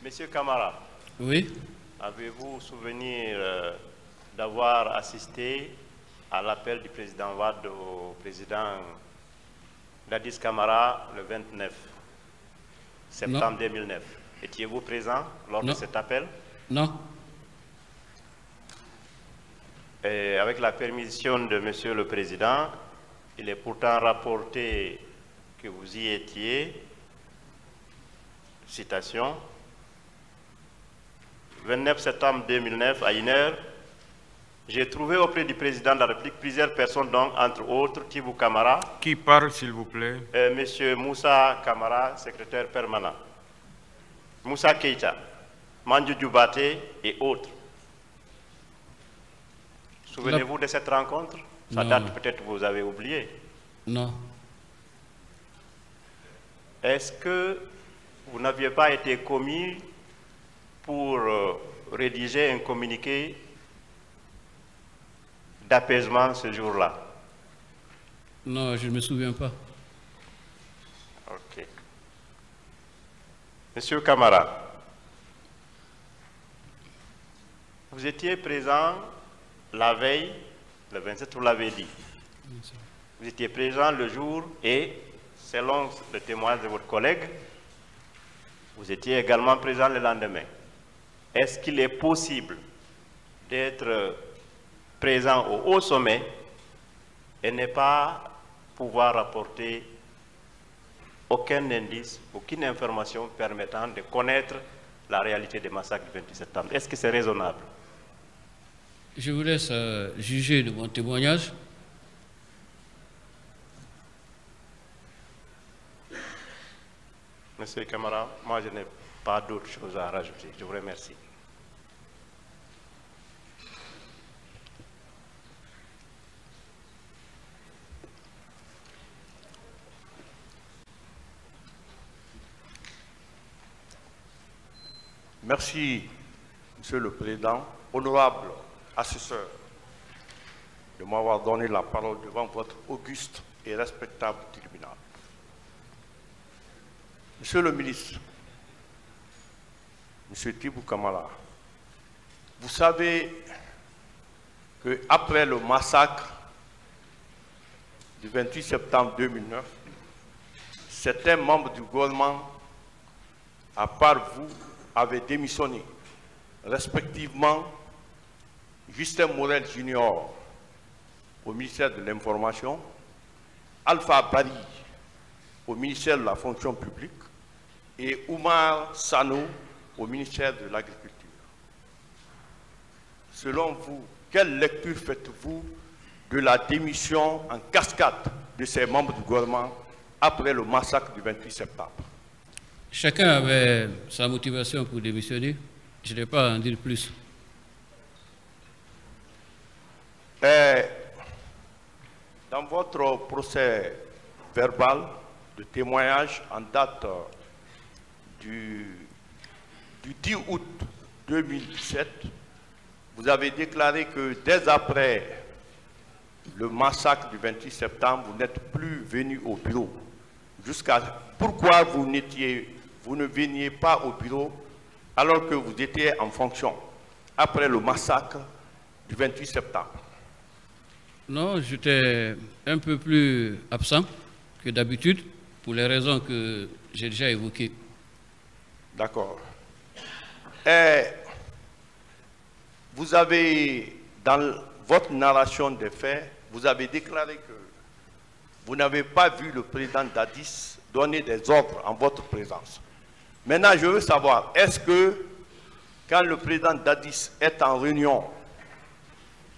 Monsieur Camara. Oui. Avez-vous souvenir d'avoir assisté à l'appel du président Wade au président Dadis Camara le 29 septembre 2009? Étiez-vous présent lors de cet appel? Non. Et avec la permission de Monsieur le Président, il est pourtant rapporté que vous y étiez. Citation. 29 septembre 2009, à 1h, j'ai trouvé auprès du président de la République plusieurs personnes, donc entre autres Tibou Camara. Qui parle, s'il vous plaît? Monsieur Moussa Camara, secrétaire permanent. Moussa Keita, Mandjou Dioubate et autres. Souvenez-vous de cette rencontre? Ça date peut-être, vous avez oublié. Non. Est-ce que vous n'aviez pas été commis pour rédiger un communiqué d'apaisement ce jour-là? Non, je ne me souviens pas. Ok. Monsieur Camara, vous étiez présent la veille, le 27, vous l'avez dit. Vous étiez présent le jour et, selon le témoignage de votre collègue, vous étiez également présent le lendemain. Est-ce qu'il est possible d'être présent au haut sommet et ne pas pouvoir apporter aucun indice, aucune information permettant de connaître la réalité des massacres du 28 septembre? Est-ce que c'est raisonnable? Je vous laisse juger de mon témoignage. Monsieur Camara, moi je n'ai pas d'autre chose à rajouter. Je vous remercie. Merci, Monsieur le Président, honorable assesseur, de m'avoir donné la parole devant votre auguste et respectable tribunal. Monsieur le ministre, Monsieur Tibou Camara, vous savez qu'après le massacre du 28 septembre 2009, certains membres du gouvernement, à part vous, avaient démissionné, respectivement Justin Morel Junior au ministère de l'Information, Alpha Bari au ministère de la Fonction publique et Oumar Sano au ministère de l'Agriculture. Selon vous, quelle lecture faites-vous de la démission en cascade de ces membres du gouvernement après le massacre du 28 septembre? Chacun avait sa motivation pour démissionner. Je n'ai pas à en dire plus. Dans votre procès verbal de témoignage en date du 10 août 2017, vous avez déclaré que dès après le massacre du 28 septembre, vous n'êtes plus venu au bureau. Pourquoi vous ne veniez pas au bureau alors que vous étiez en fonction après le massacre du 28 septembre? Non, j'étais un peu plus absent que d'habitude pour les raisons que j'ai déjà évoquées. D'accord. Vous avez, dans votre narration des faits, vous avez déclaré que vous n'avez pas vu le président Dadis donner des ordres en votre présence. Maintenant, je veux savoir, est-ce que quand le président Dadis est en réunion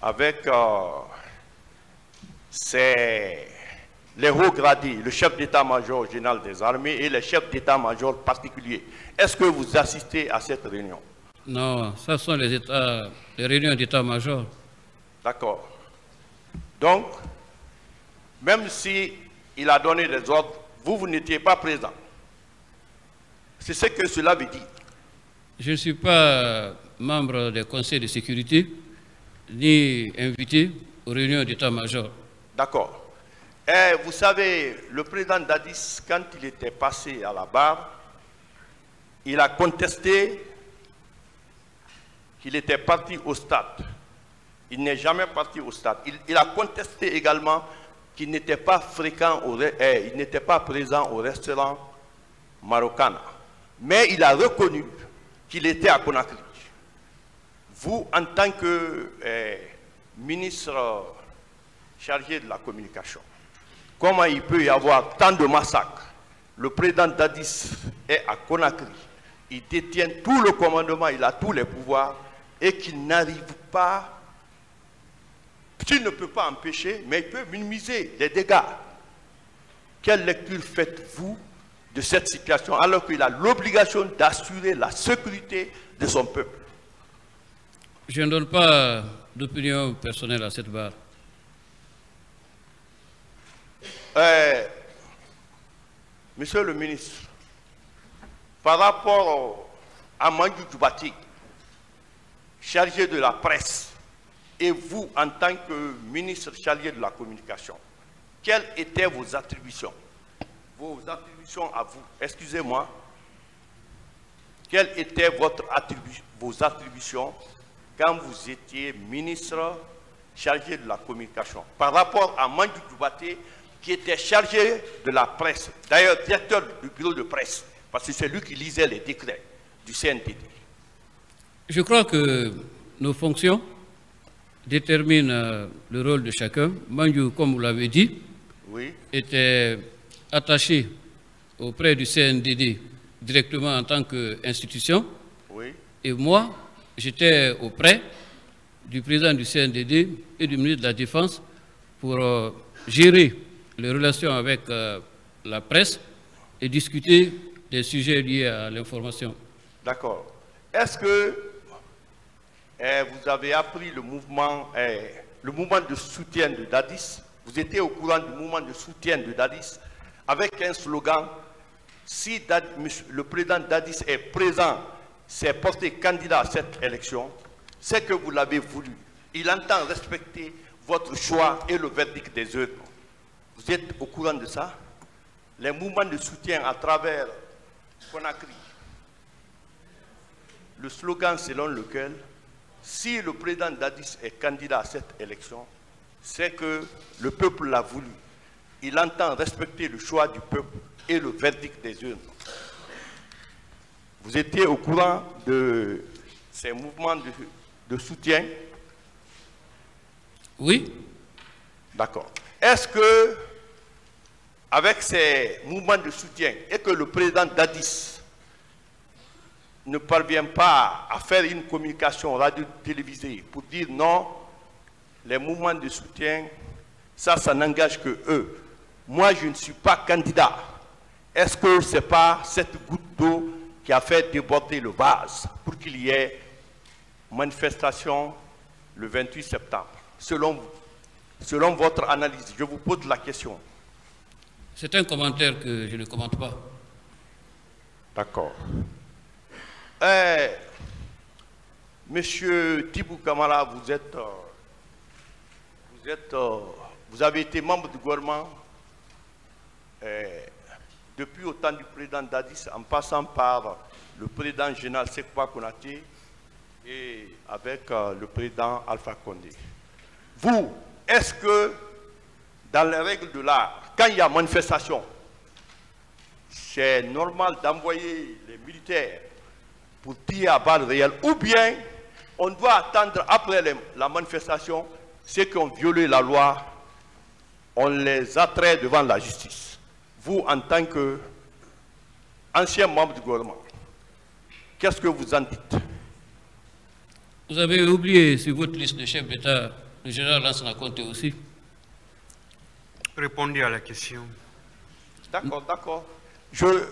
avec les hauts gradés, le chef d'état-major général des armées et les chefs d'état-major particuliers, est-ce que vous assistez à cette réunion? Non, ça sont les réunions d'état-major. D'accord. Donc, même si il a donné des ordres, vous n'étiez pas présent. C'est ce que cela veut dire. Je ne suis pas membre des conseils de sécurité, ni invité aux réunions d'état-major. D'accord. Vous savez, le président Dadis, quand il était passé à la barre, il a contesté qu'il était parti au stade. Il n'est jamais parti au stade. Il a contesté également qu'il n'était pas il n'était pas présent au restaurant Marokana. Mais il a reconnu qu'il était à Conakry. Vous, en tant que ministre chargé de la communication, comment il peut y avoir tant de massacres? Le président Dadis est à Conakry. Il détient tout le commandement, il a tous les pouvoirs et qu'il n'arrive pas, qu'il ne peut pas empêcher, mais il peut minimiser les dégâts. Quelle lecture faites-vous de cette situation alors qu'il a l'obligation d'assurer la sécurité de son peuple? Je ne donne pas d'opinion personnelle à cette barre. Monsieur le ministre, par rapport à Mandiou Djoubati, chargé de la presse, et vous, en tant que ministre chargé de la communication, quelles étaient vos attributions? Vos attributions à vous, excusez-moi, quelles étaient vos attributions quand vous étiez ministre chargé de la communication par rapport à Mandiou Djoubati, qui était chargé de la presse, d'ailleurs directeur du bureau de presse, parce que c'est lui qui lisait les décrets du CNTD. Je crois que nos fonctions déterminent le rôle de chacun. Mandiou, comme vous l'avez dit, oui, était attaché auprès du CNDD directement en tant qu'institution. Oui. Et moi, j'étais auprès du président du CNDD et du ministre de la Défense pour gérer les relations avec la presse et discuter des sujets liés à l'information. D'accord. Est-ce que vous avez appris le mouvement de soutien de Dadis? Vous étiez au courant du mouvement de soutien de Dadis avec un slogan: si le président Dadis est présent, s'est porté candidat à cette élection, c'est que vous l'avez voulu. Il entend respecter votre choix et le verdict des urnes. Vous êtes au courant de ça? Les mouvements de soutien à travers Conakry. Le slogan selon lequel, si le président Dadis est candidat à cette élection, c'est que le peuple l'a voulu. Il entend respecter le choix du peuple et le verdict des urnes. Vous étiez au courant de ces mouvements de soutien? Oui. D'accord. Est-ce que, avec ces mouvements de soutien, et que le président Dadis ne parvient pas à faire une communication radio-télévisée pour dire non, les mouvements de soutien, ça n'engage que eux. Moi, je ne suis pas candidat. Est-ce que ce n'est pas cette goutte d'eau qui a fait déborder le vase pour qu'il y ait manifestation le 28 septembre? Selon vous, selon votre analyse, je vous pose la question. C'est un commentaire que je ne commente pas. D'accord. Monsieur Tibou Kamara, vous avez été membre du gouvernement depuis au temps du président Dadis, en passant par le président général Sekouba Konaté et avec le président Alpha Condé. Vous, est-ce que dans les règles de l'art, quand il y a manifestation, c'est normal d'envoyer les militaires pour tirer à balles réelles, ou bien on doit attendre après la manifestation ceux qui ont violé la loi, on les attrait devant la justice? Vous, en tant qu'ancien membre du gouvernement, qu'est-ce que vous en dites? Vous avez oublié sur votre liste de chefs d'État le général Lansana Conté aussi. Répondez à la question. D'accord, d'accord.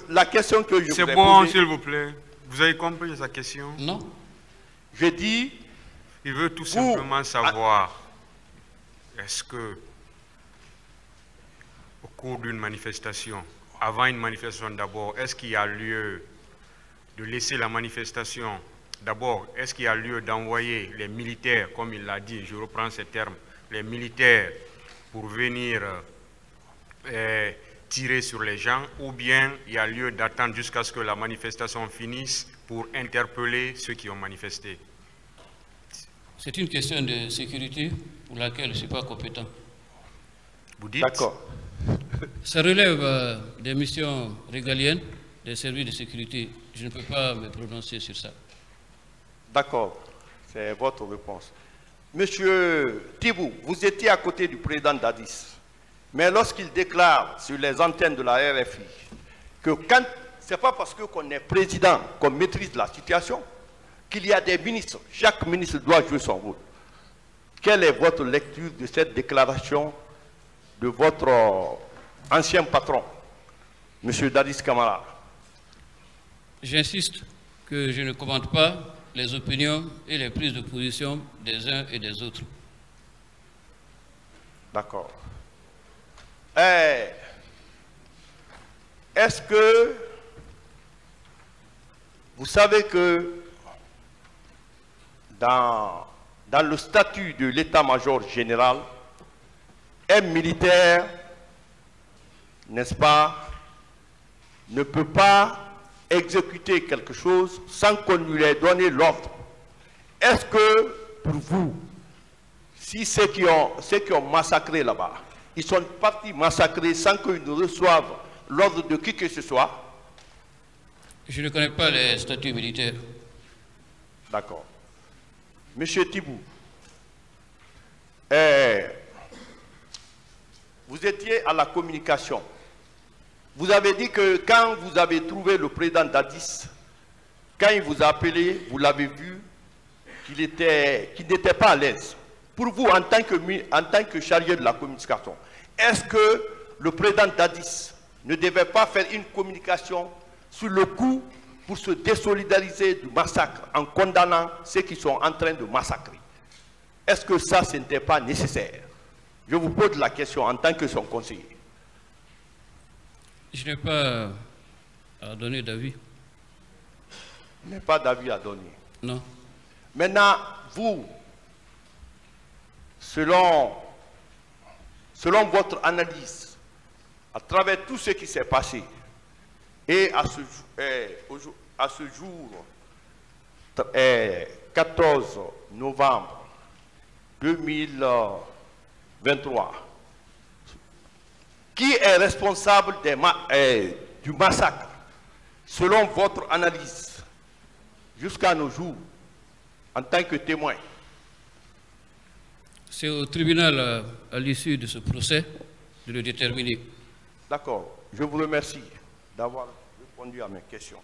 La question que je vous ai posée... C'est bon, s'il vous plaît. Vous avez compris sa question? Non. Je dis... Il veut tout simplement savoir, est-ce que, au cours d'une manifestation, avant une manifestation d'abord, est-ce qu'il y a lieu de laisser la manifestation? D'abord, est-ce qu'il y a lieu d'envoyer les militaires, comme il l'a dit, je reprends ces termes, les militaires pour venir tirer sur les gens, ou bien il y a lieu d'attendre jusqu'à ce que la manifestation finisse pour interpeller ceux qui ont manifesté? C'est une question de sécurité pour laquelle je ne suis pas compétent. Vous dites? D'accord. Ça relève des missions régaliennes des services de sécurité. Je ne peux pas me prononcer sur ça. D'accord, c'est votre réponse. Monsieur Tibou, vous étiez à côté du président Dadis, mais lorsqu'il déclare sur les antennes de la RFI que quand c'est pas parce qu'on est président qu'on maîtrise la situation, qu'il y a des ministres, chaque ministre doit jouer son rôle. Quelle est votre lecture de cette déclaration de votre ancien patron, monsieur Dadis Camara? J'insiste que je ne commente pas les opinions et les prises de position des uns et des autres. D'accord. Est-ce que vous savez que dans le statut de l'état-major général, un militaire, n'est-ce pas, ne peut pas exécuter quelque chose sans qu'on lui ait donné l'ordre? Est-ce que, pour vous, si ceux qui ont massacré là-bas, ils sont partis massacrer sans qu'ils ne reçoivent l'ordre de qui que ce soit? Je ne connais pas les statuts militaires. D'accord. Monsieur Tibou, vous étiez à la communication. Vous avez dit que quand vous avez trouvé le président Dadis, quand il vous a appelé, vous l'avez vu, qu'il n'était pas à l'aise. Pour vous, en tant que chargé de la communication, est-ce que le président Dadis ne devait pas faire une communication sur le coup pour se désolidariser du massacre en condamnant ceux qui sont en train de massacrer? Est-ce que ça, ce n'était pas nécessaire? Je vous pose la question en tant que son conseiller. Je n'ai pas à donner d'avis. Il n'y a pas d'avis à donner. Non. Maintenant, vous, selon votre analyse, à travers tout ce qui s'est passé, et à ce jour 14 novembre 2023, qui est responsable du massacre, selon votre analyse, jusqu'à nos jours, en tant que témoin? C'est au tribunal, à l'issue de ce procès, de le déterminer. D'accord. Je vous remercie d'avoir répondu à mes questions.